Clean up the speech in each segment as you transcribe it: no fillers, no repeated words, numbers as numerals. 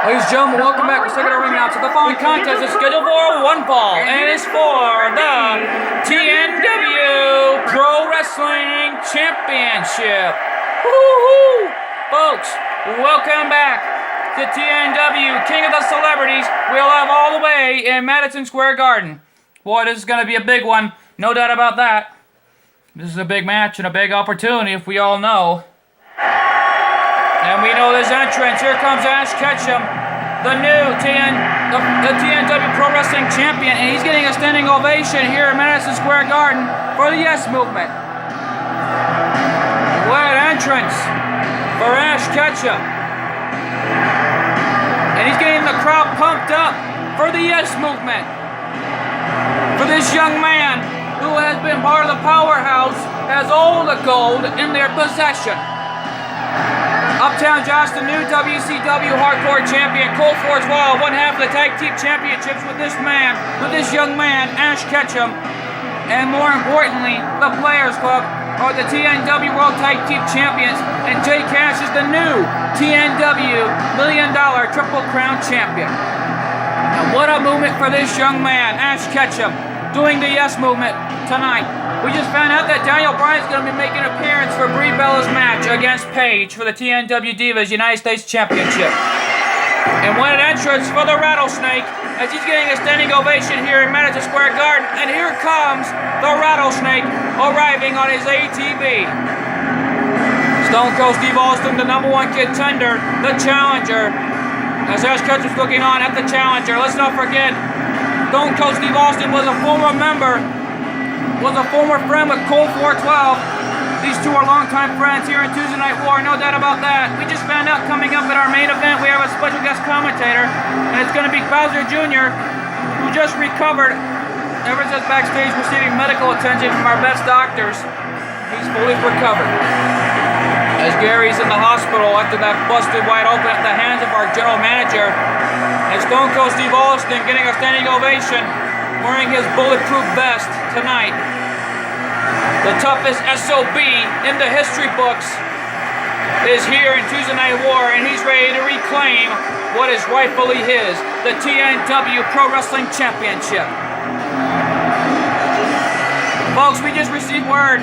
Ladies and gentlemen, welcome back. We're second ring out. So the following contest is scheduled for one fall, and it's for the TNW Pro Wrestling Championship. Woo-hoo! Folks, welcome back to TNW, King of the Celebrities. We'll have all the way in Madison Square Garden. Boy, this is going to be a big one. No doubt about that. This is a big match and a big opportunity, if we all know. And we know this entrance. Here comes Ash Ketchum, the new TNW Pro Wrestling Champion, and he's getting a standing ovation here at Madison Square Garden for the Yes Movement. What an entrance for Ash Ketchum. And he's getting the crowd pumped up for the Yes Movement. For this young man who has been part of the powerhouse, has all the gold in their possession. Uptown Josh, the new WCW Hardcore Champion, Colt 412, one half of the Tag Team Championships with this young man, Ash Ketchum. And more importantly, the Players Club are the TNW World Tag Team Champions, and Jay Cash is the new TNW $1 Million Triple Crown Champion. And what a movement for this young man, Ash Ketchum, doing the Yes Movement tonight. We just found out that Daniel Bryan's going to be making an appearance for Brie Bella's match against Paige for the TNW Divas United States Championship. And what an entrance for the Rattlesnake as he's getting a standing ovation here in Madison Square Garden. And here comes the Rattlesnake arriving on his ATV. Stone Cold Steve Austin, the #1 contender, the challenger. As Ash Ketchum's looking on at the challenger, let's not forget, Stone Cold Steve Austin was a former friend with Colt 412. These two are longtime friends here in Tuesday Night War, no doubt about that. We just found out coming up at our main event, we have a special guest commentator, and it's going to be Bowser Jr., who just recovered ever since backstage receiving medical attention from our best doctors. He's fully recovered. As Gary's in the hospital after that busted wide open at the hands of our general manager, and Stone Cold Steve Austin getting a standing ovation, wearing his bulletproof vest tonight. The toughest SOB in the history books is here in Tuesday Night War, and he's ready to reclaim what is rightfully his, the TNW Pro Wrestling Championship. Folks, we just received word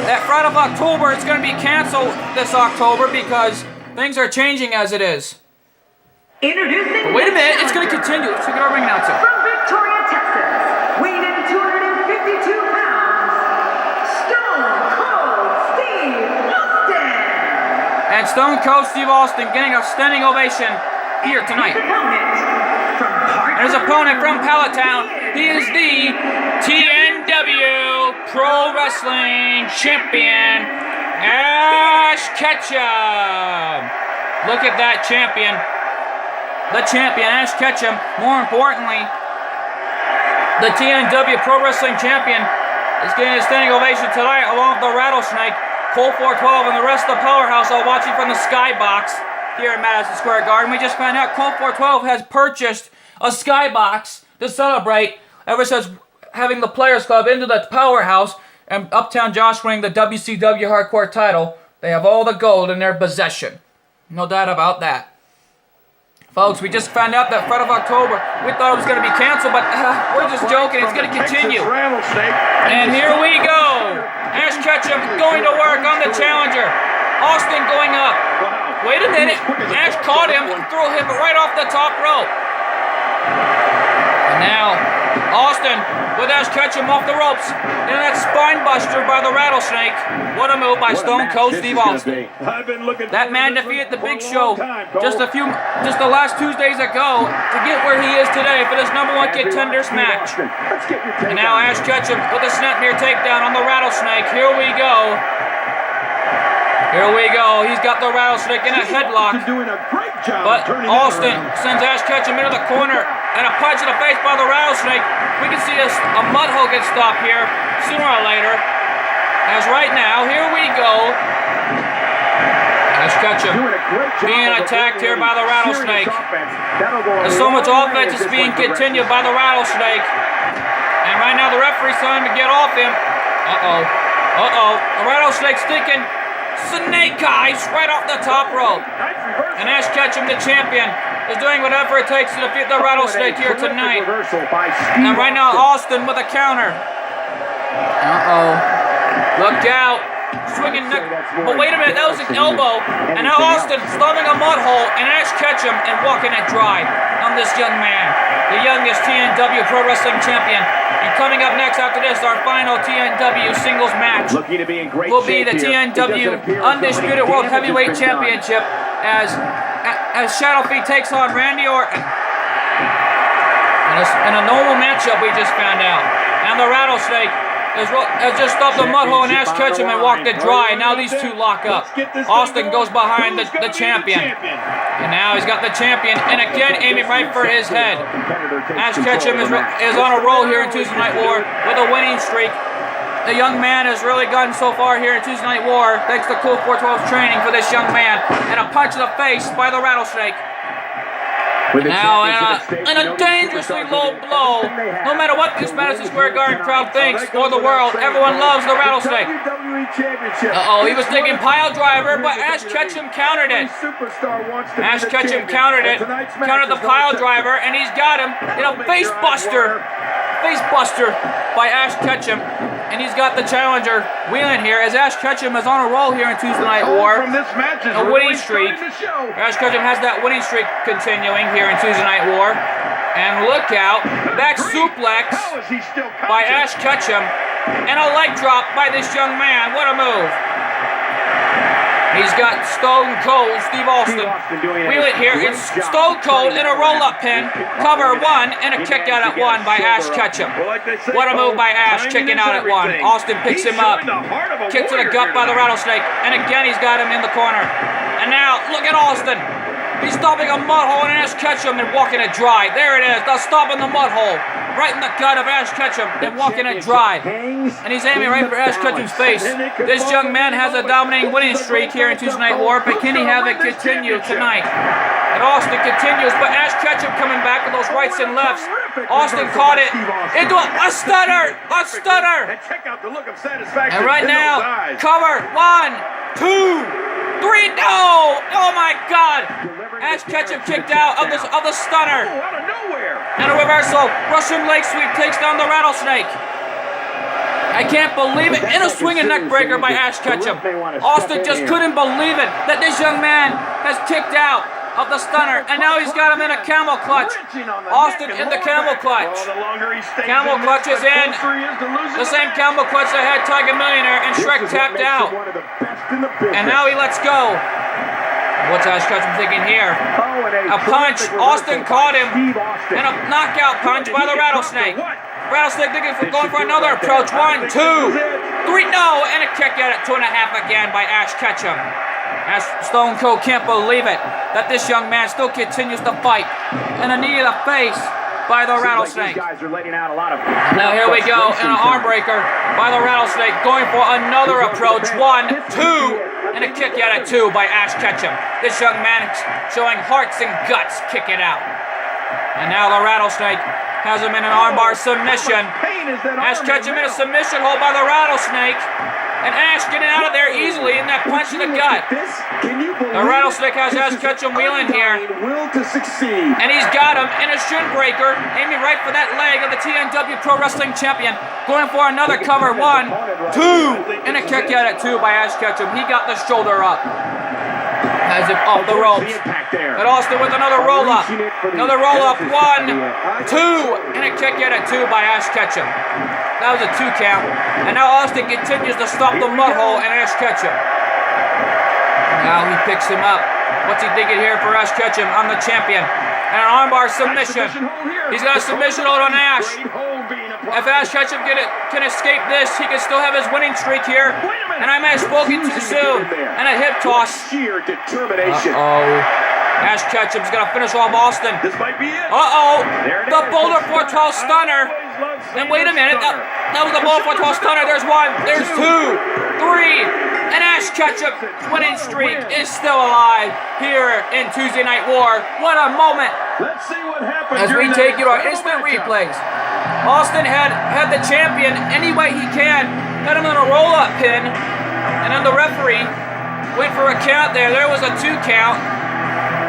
that Friday of October is going to be canceled this October because things are changing as it is. Introducing. But wait a minute, it's going to continue. Let's look at our ring announcer. From Victoria, Texas, weighing in 252 pounds, Stone Cold Steve Austin. And Stone Cold Steve Austin getting a standing ovation here tonight. And his opponent from Palatown, he is the TNW Pro Wrestling Champion, Ash Ketchum. Look at that champion. The champion, Ash Ketchum. More importantly, the TNW Pro Wrestling Champion is getting a standing ovation tonight along with the Rattlesnake, Colt 412, and the rest of the powerhouse all watching from the skybox here in Madison Square Garden. We just found out Colt 412 has purchased a skybox to celebrate ever since having the Players Club into the powerhouse and Uptown Josh winning the WCW Hardcore title. They have all the gold in their possession. No doubt about that. Folks, we just found out that Friday of October, we thought it was going to be canceled, but we're just joking. It's going to continue. And here we go. Ash Ketchum going to work on the challenger. Austin going up. Wait a minute. Ash caught him and threw him right off the top rope. And now, Austin with Ash Ketchum off the ropes. And that spine buster by the Rattlesnake. What a move by Stone Cold Steve Austin. That man defeated the Big Show just the last Tuesdays ago to get where he is today for this #1 contenders match. And now Ash Ketchum with a snapmare takedown on the Rattlesnake. Here we go. Here we go. He's got the Rattlesnake in a headlock. But Austin sends Ash Ketchum into the corner and a punch in the face by the Rattlesnake. We can see a mud hole get stopped here sooner or later. As right now, here we go. Ash Ketchum being attacked here by the Rattlesnake. There's so much offense is being continued by the Rattlesnake. And right now the referee's telling him to get off him. The Rattlesnake's thinking snake eyes right off the top rope. And Ash Ketchum, the champion, is doing whatever it takes to defeat the Rattlesnake here tonight. And right now, Austin with a counter. Look out. Swinging neck. But wait a minute, that was an elbow. And now Austin stomping a mud hole and Ash Ketchum and walking it dry on this young man. The youngest TNW Pro Wrestling Champion. And coming up next after this, our final TNW singles match will be the TNW Undisputed World Heavyweight Championship as Shadow Feet takes on Randy Orton. In a normal matchup we just found out. And the Rattlesnake has just stopped the mud hole and Ash Ketchum and walked it dry. And now these two lock up. Austin goes behind the champion. And now he's got the champion. And again aiming right for his head. Ash Ketchum is on a roll here in Tuesday Night War with a winning streak. The young man has really gotten so far here in Tuesday Night War thanks to Cool 412's training for this young man. And a punch to the face by the Rattlesnake. Now, in a dangerously low blow, no matter what this Madison Square Garden crowd thinks or the world, everyone loves the Rattlesnake. He was thinking pile driver, but Ash Ketchum countered it. Ash Ketchum countered the pile driver, and he's got him in a face buster by Ash Ketchum. And he's got the challenger wheeling here as Ash Ketchum is on a roll here in Tuesday Night War. A winning streak. Ash Ketchum has that winning streak continuing here in Tuesday Night War. And look out, back suplex by Ash Ketchum. And a leg drop by this young man. What a move. He's got Stone Cold Steve Austin. Wheel it here. It's Stone Cold in a roll-up pin. Cover one and a kick out at one by Ash Ketchum. What a move by Ash, kicking out at one. Austin picks him up. Kick to the gut by the Rattlesnake. And again, he's got him in the corner. And now, look at Austin. He's stopping a mud hole and Ash Ketchum and walking it dry. There it is. The stop in the mud hole. Right in the gut of Ash Ketchum and walking it dry. And he's aiming right for Ash Ketchum's face. This young man has a dominating winning streak here in Tuesday Night War, but can he have it continue tonight? And Austin continues, but Ash Ketchum coming back with those rights and lefts. Austin caught it into a stunner! A stunner! And right now, cover, 1, 2, 3, no! Oh my God! Ash Ketchum kicked out of the stunner. And a reversal. Russian leg sweep takes down the Rattlesnake. I can't believe it. And a swinging neck breaker by Ash Ketchum. Austin just couldn't believe it that this young man has kicked out of the stunner. And now he's got him in a camel clutch. Austin in the camel clutch. Camel clutch is in. The same camel clutch that had Tiger Millionaire and Shrek tapped out. And now he lets go. What's Ash Ketchum thinking here? A punch. Austin caught him. And a knockout punch by the Rattlesnake. Rattlesnake going for another approach. 1, 2, 3, no! And a kick at it, 2.5 again by Ash Ketchum. As Stone Cold can't believe it that this young man still continues to fight. And a knee to the face by the Rattlesnake. Now here we go, and an arm breaker by the Rattlesnake, going for another approach. 1, 2, and a kick out at 2 by Ash Ketchum. This young man showing hearts and guts, kick it out. And now the Rattlesnake has him in an armbar submission. Ash Ketchum in a submission hold by the Rattlesnake. And Ash getting out of there easily in that punch in the gut. The Rattlesnake has Ash Ketchum wheeling here. And he's got him in a shin breaker, aiming right for that leg of the TNW Pro Wrestling Champion. Going for another cover. 1, 2, and a kick out at 2 by Ash Ketchum. He got the shoulder up. Has it off the ropes. But Austin with another roll-up. Another roll-up. 1, 2, and a kick out at 2 by Ash Ketchum. That was a 2 count. And now Austin continues to stop the mud hole and Ash Ketchum. Now he picks him up. What's he thinking here for Ash Ketchum? I'm the champion. And an armbar submission. He's got a submission hold on Ash. If Ash Ketchum can escape this, he can still have his winning streak here. And I may have spoken too soon. And a hip toss. Ash Ketchum's going to finish off Austin. The Boulder 412 stunner. And wait a minute. That was the Boulder 412 stunner. There's 1. There's 2. 3. And Ash Ketchum's winning streak is still alive here in Tuesday Night War. What a moment. Let's see what happens as we take you to our instant replays. Austin had the champion any way he can. Had him in a roll-up pin. And then the referee went for a count there. There was a 2 count.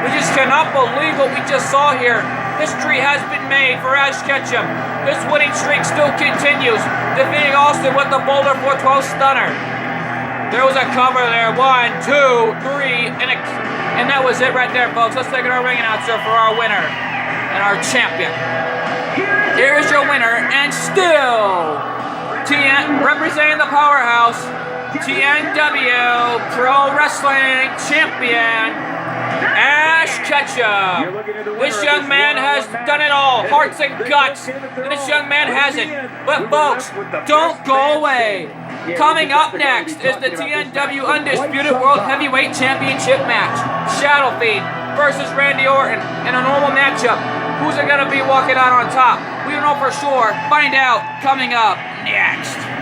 We just cannot believe what we just saw here. History has been made for Ash Ketchum. His winning streak still continues, defeating Austin with the Boulder 412 Stunner. There was a cover there. 1, 2, 3, and that was it right there, folks. Let's take it our ring announcer for our winner and our champion. Here is your winner, and still representing the powerhouse, TNW Pro Wrestling Champion, Ash Ketchum. This young man has done it all, hearts and guts, and this young man hasn't. But folks, don't go away. Coming up next is the TNW Undisputed World Heavyweight Championship match. Shadow Fiend versus Randy Orton in a normal matchup. Who's it going to be walking out on top? We don't know for sure. Find out coming up next.